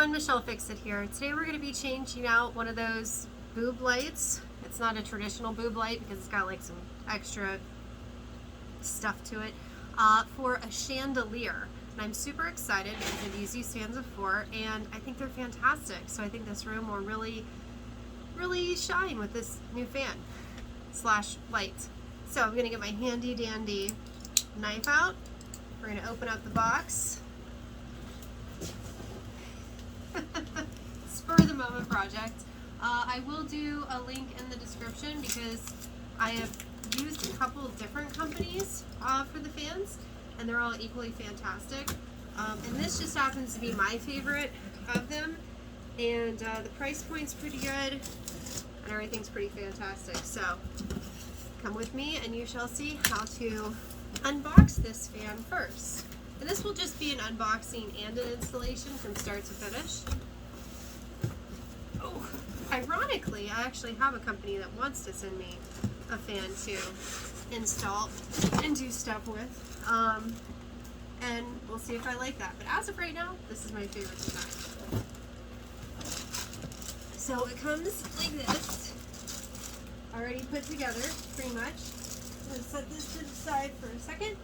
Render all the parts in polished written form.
everyone, Michelle Fix It here. Today we're going to be changing out one of those boob lights. It's not a traditional boob light because it's got like some extra stuff to it, for a chandelier. And I'm super excited because I've used these fans before and I think they're fantastic. So I think this room will really shine with this new fan slash light. So I'm going to get my handy dandy knife out. We're going to open up the box. Spur of the moment project. I will do a link in the description because I have used a couple of different companies for the fans and they're all equally fantastic. And this just happens to be my favorite of them, and the price point's pretty good and everything's pretty fantastic. So come with me and you shall see how to unbox this fan first. And this will just be an unboxing and an installation from start to finish. Oh, ironically, I actually have a company that wants to send me a fan to install and do stuff with. And we'll see if I like that. But as of right now, this is my favorite design. So it comes like this, already put together, pretty much. I'm going to set this to the side for a second.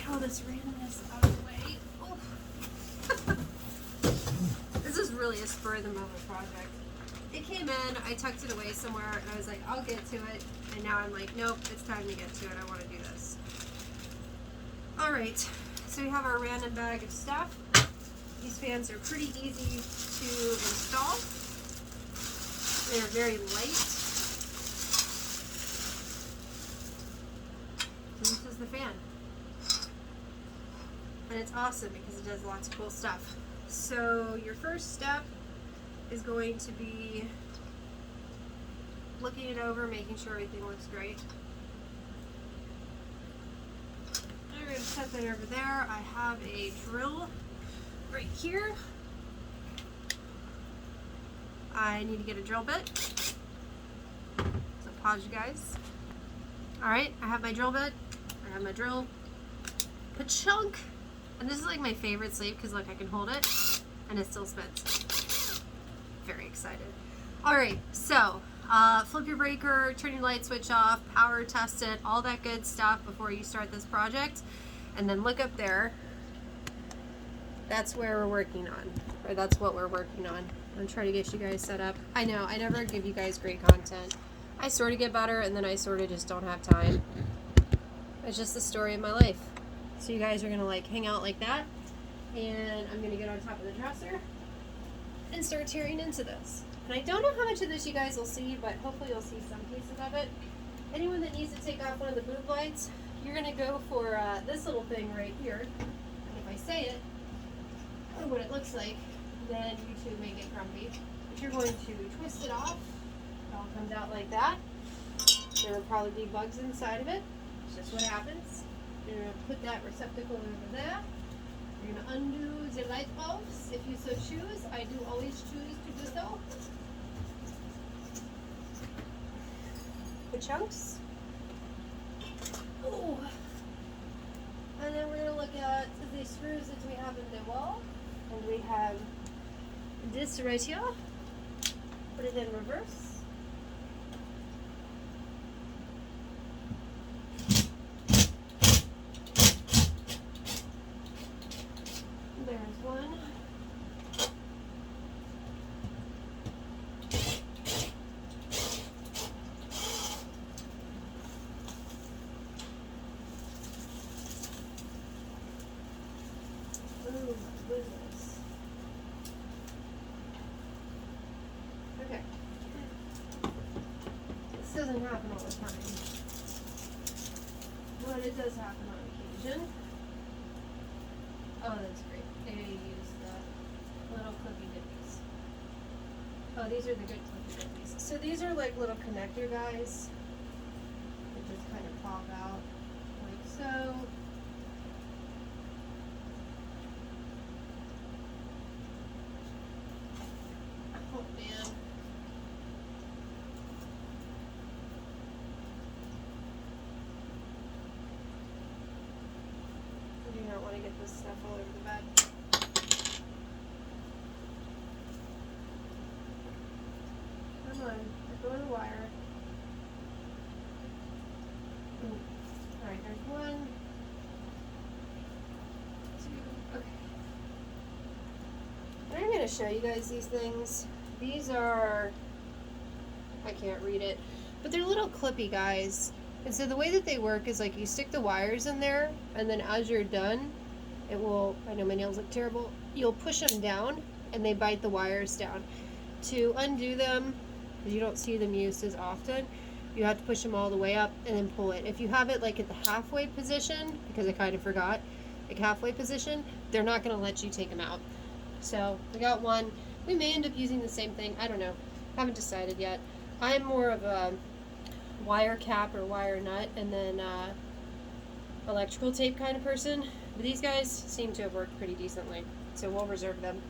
How this randomness out of the way. Oh. This is really a spur of the moment project. It came in, I tucked it away somewhere, and I was like, I'll get to it. And now I'm like, nope, it's time to get to it. I want to do this. Alright, so we have our random bag of stuff. These fans are pretty easy to install. They're very light. And this is the fan. And it's awesome because it does lots of cool stuff. So your first step is going to be looking it over, making sure everything looks great. I'm going to set that over there. I have a drill right here. I need to get a drill bit. So pause you guys. Alright, I have my drill bit. I have my drill. Pachunk! And this is like my favorite sleeve because look, I can hold it and it still spins. Very excited. Alright, so flip your breaker, turn your light switch off, power test it, all that good stuff before you start this project. And then look up there. That's where we're working on, or that's what we're working on. I'm trying to get you guys set up. I know, I never give you guys great content. I sort of get better and then I sort of just don't have time. It's just the story of my life. So you guys are gonna like hang out like that, and I'm gonna get on top of the dresser and start tearing into this. And I don't know how much of this you guys will see, but hopefully you'll see some pieces of it. Anyone that needs to take off one of the boob lights, you're gonna go for this little thing right here. And if I say it, or what it looks like, then YouTube may get grumpy. But you're going to twist it off. It all comes out like that. There will probably be bugs inside of it. It's just what happens. You're going to put that receptacle over there. You're going to undo the light bulbs if you so choose. I do always choose to do so. The chunks. Ooh. And then we're going to look at the screws that we have in the wall. And we have this right here. Put it in reverse. There's one. Ooh, my goodness. Okay. This doesn't happen all the time, but it does happen on occasion. Oh, that's great. They use the little clippy dippies. Oh, these are the good clippy dippies. So these are like little connector guys that just kind of pop out like so. Oh man. do not want to get this stuff all over the bed. Come on, let go of the wire. Ooh. Alright, there's 1, 2, okay. And I'm going to show you guys these things. These are, I can't read it, but they're little clippy guys. And so the way that they work is like you stick the wires in there, and then as you're done, it will, I know my nails look terrible, you'll push them down and they bite the wires down. To undo them, because you don't see them used as often, you have to push them all the way up and then pull it. If you have it like at the halfway position, because I kind of forgot, like halfway position, they're not going to let you take them out. So we got one. We may end up using the same thing. I don't know. Haven't decided yet. I'm more of a wire cap or wire nut and then electrical tape kind of person. But these guys seem to have worked pretty decently. So we'll reserve them.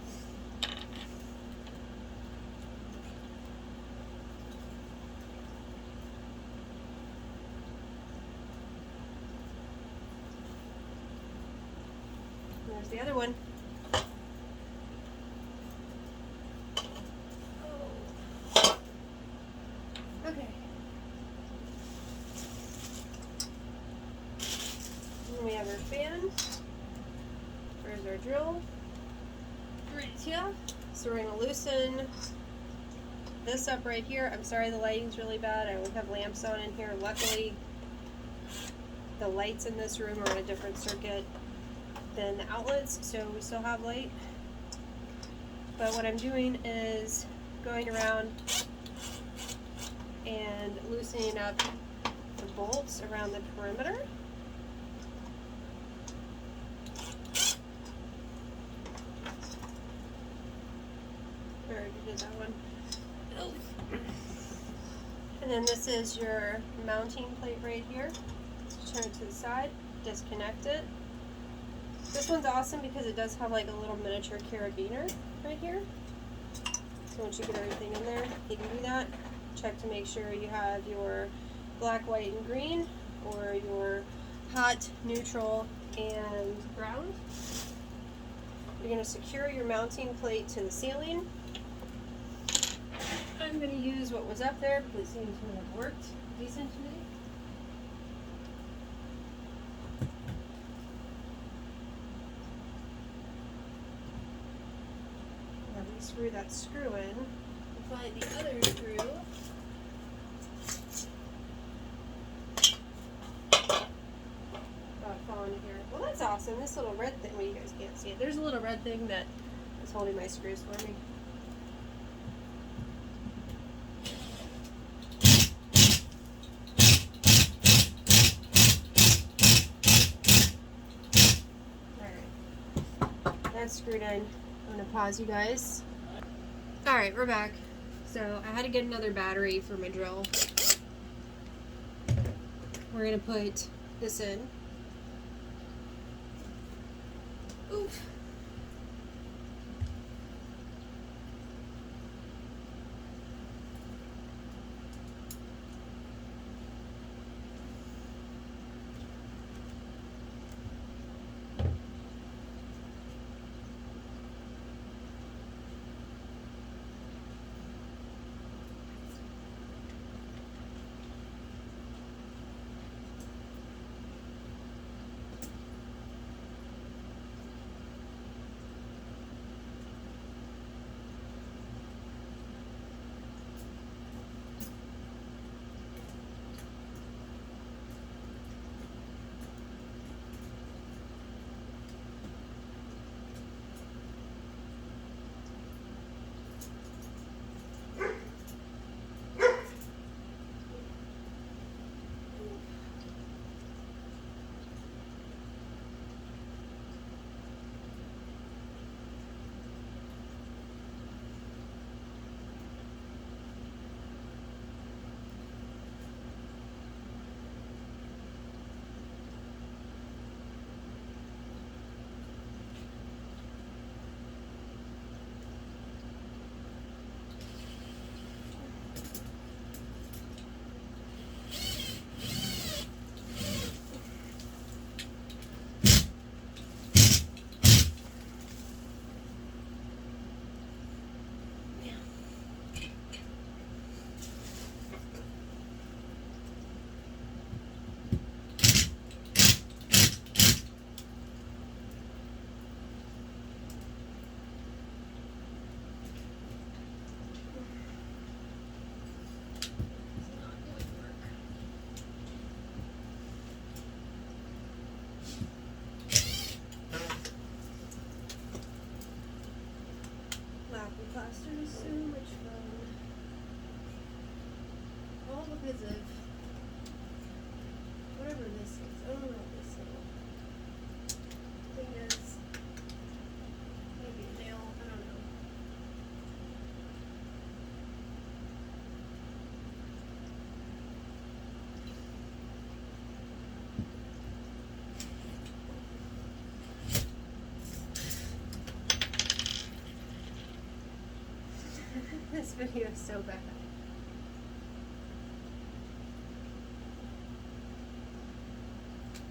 There's the other one. Okay. And we have our fan. There's our drill. Right here. So we're going to loosen this up right here. I'm sorry the lighting's really bad. I would have lamps on in here. Luckily, the lights in this room are on a different circuit than the outlets, so we still have light. But what I'm doing is going around and loosening up the bolts around the perimeter. I already did that one. And then this is your mounting plate right here. Turn it to the side, disconnect it. This one's awesome because it does have like a little miniature carabiner right here. So once you get everything in there, you can do that. Check to make sure you have your black, white, and green, or your hot, neutral, and ground. You're going to secure your mounting plate to the ceiling. I'm going to use what was up there because it seems to have worked decent to me. Screw that screw in, find the other screw. Fall into here. Well, that's awesome. This little red thing, well, you guys can't see it. There's a little red thing that is holding my screws for me. Alright. That's screwed in. I'm going to pause you guys. Alright, we're back. So I had to get another battery for my drill. We're going to put this in. Oof. video so bad.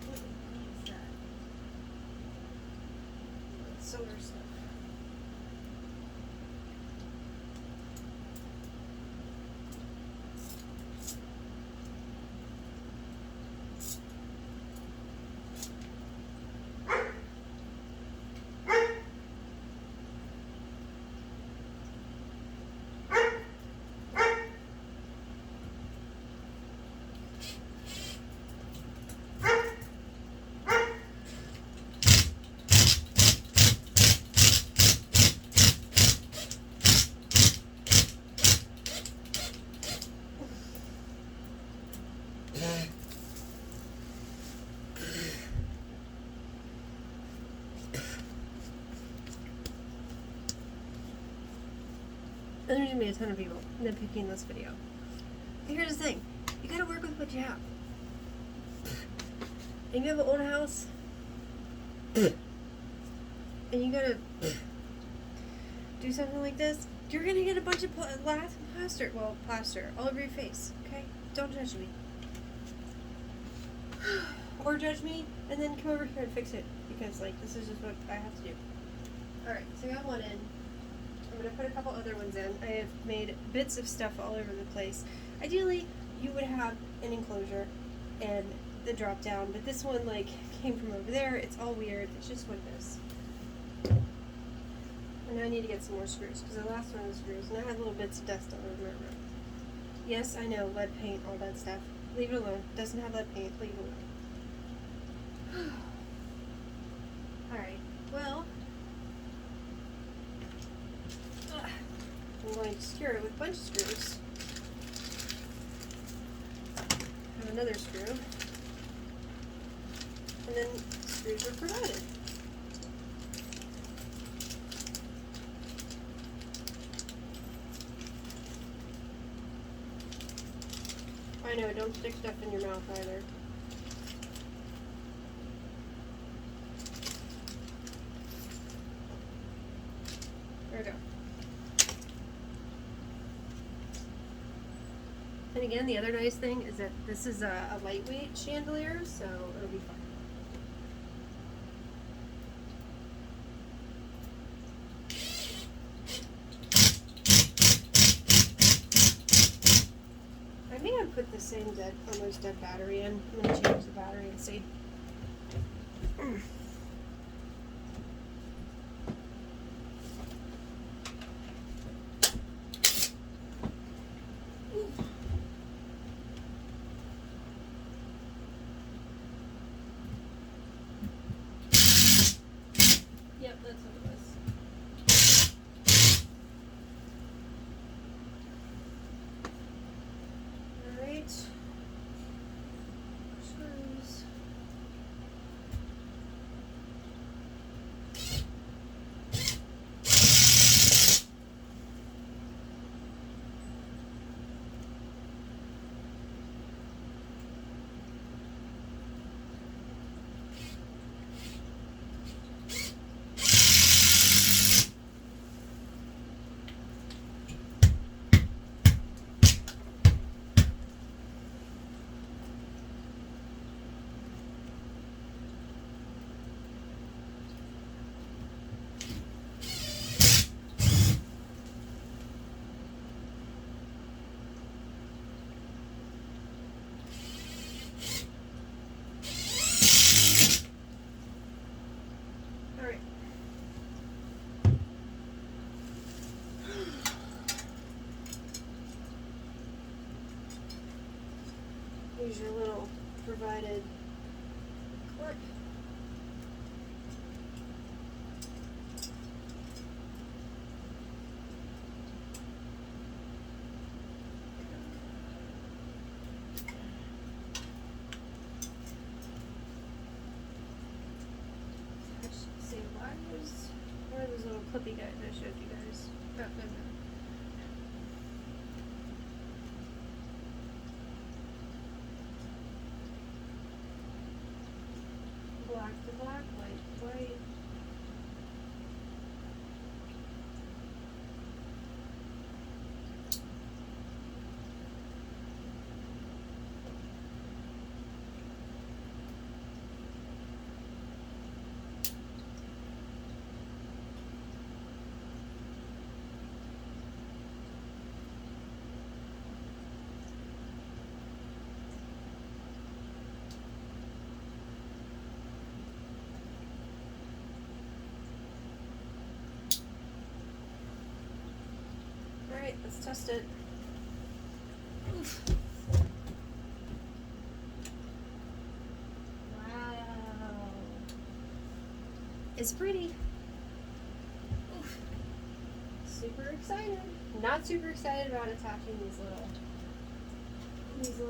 What is that? Solar stuff. And there's gonna be a ton of people nitpicking this video. But here's the thing, you gotta work with what you have. And you have an old house, and you gotta do something like this, you're gonna get a bunch of plaster all over your face, okay? Don't judge me. Or judge me, and then come over here and fix it, because, like, this is just what I have to do. Alright, so I got one in. I'm going to put a couple other ones in. I have made bits of stuff all over the place. Ideally, you would have an enclosure and the drop down, but this one, like, came from over there. It's all weird. It's just what it is. And now I need to get some more screws, because the last one was screws, and I had little bits of dust all over my room. Yes, I know, lead paint, all that stuff. Leave it alone. Doesn't have lead paint. Leave it alone. Alright, well, I'm going to secure it with a bunch of screws. Have another screw. And then screws are provided. I know, don't stick stuff in your mouth either. There we go. And again, the other nice thing is that this is a lightweight chandelier, so it'll be fine. I may have put the same almost dead battery in. I'm going to change the battery and see. Yep, that's what it was. Alright. Screws. Alright. Here's your little provided clip. See, where are those little clippy guys I showed you guys? Oh, no, no. Black to black, white to white. Alright, let's test it. Oof. Wow. It's pretty. Oof. Super excited. Not super excited about attaching these little things.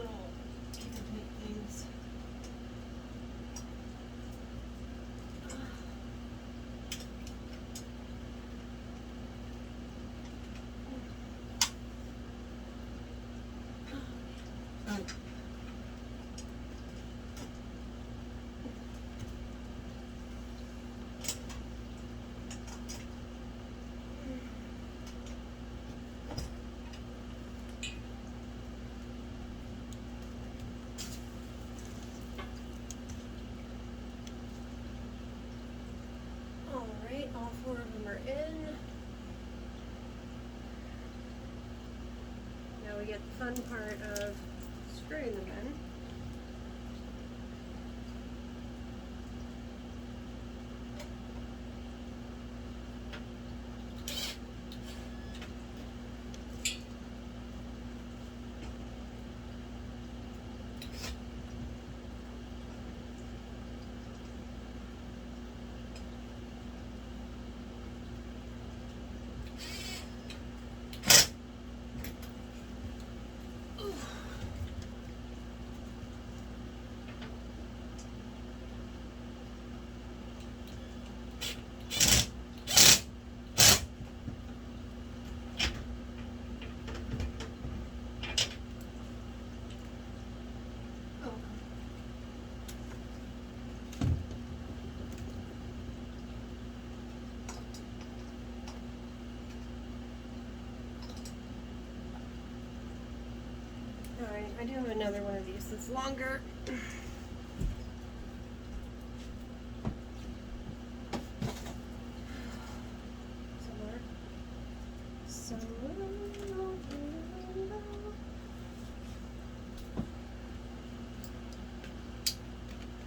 Alright, all 4 of them are in. Now we get the fun part of screwing them in. Alright, I do have another one of these that's longer.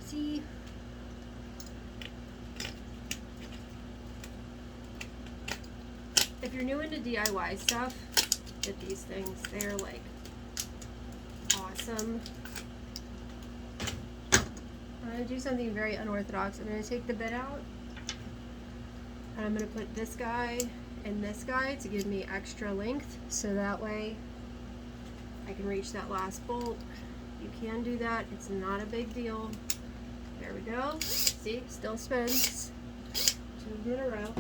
See? If you're new into DIY stuff, get these things. They're like awesome. I'm going to do something very unorthodox. I'm going to take the bit out and I'm going to put this guy and this guy to give me extra length, so that way I can reach that last bolt. You can do that. It's not a big deal. There we go. See? Still spins. 2 in a row.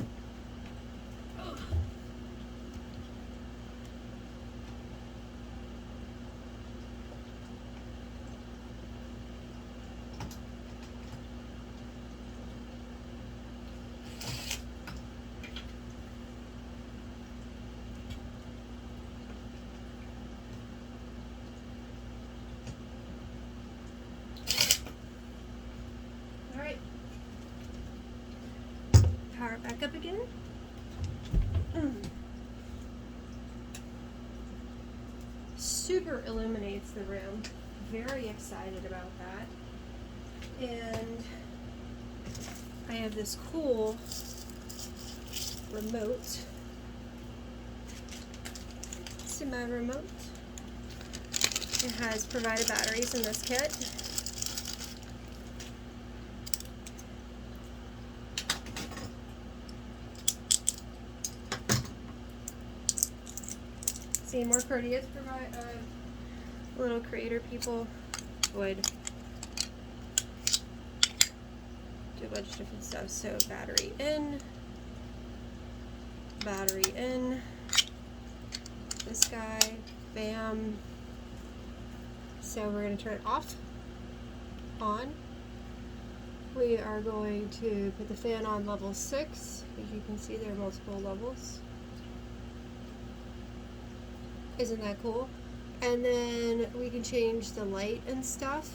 Power it back up again. Super illuminates the room. Very excited about that. And I have this cool remote. See my remote? It has provided batteries in this kit. See, more courteous little creator people would do a bunch of different stuff. So battery in, this guy, bam. So we're going to turn it off, on. We are going to put the fan on level 6. As you can see, there are multiple levels. Isn't that cool? And then we can change the light and stuff.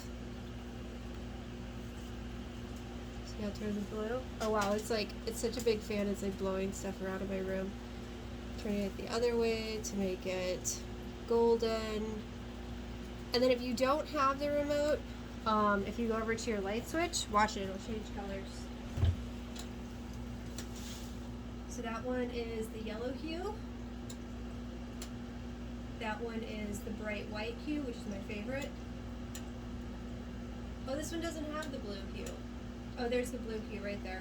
See how it turns blue? Oh wow, it's such a big fan, it's like blowing stuff around in my room. Turning it the other way to make it golden. And then if you don't have the remote, if you go over to your light switch, watch it, it'll change colors. So that one is the yellow hue. That one is the bright white hue, which is my favorite. Oh, this one doesn't have the blue hue. Oh, there's the blue hue right there.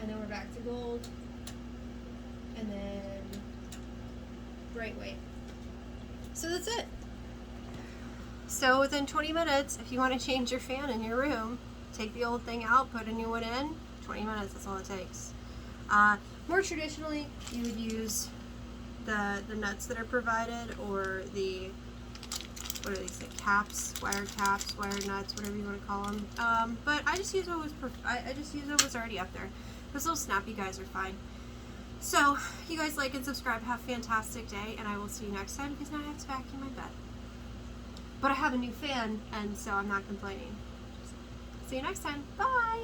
And then we're back to gold. And then bright white. So that's it. So within 20 minutes, if you want to change your fan in your room, take the old thing out, put a new one in, 20 minutes, that's all it takes. More traditionally, you would use the nuts that are provided, or the, what are these, like caps, wire nuts, whatever you want to call them. But I just use what was I just use what was already up there. Those little snappy guys are fine. So you guys like and subscribe. Have a fantastic day, and I will see you next time, because now I have to vacuum my bed. But I have a new fan, and so I'm not complaining. See you next time. Bye.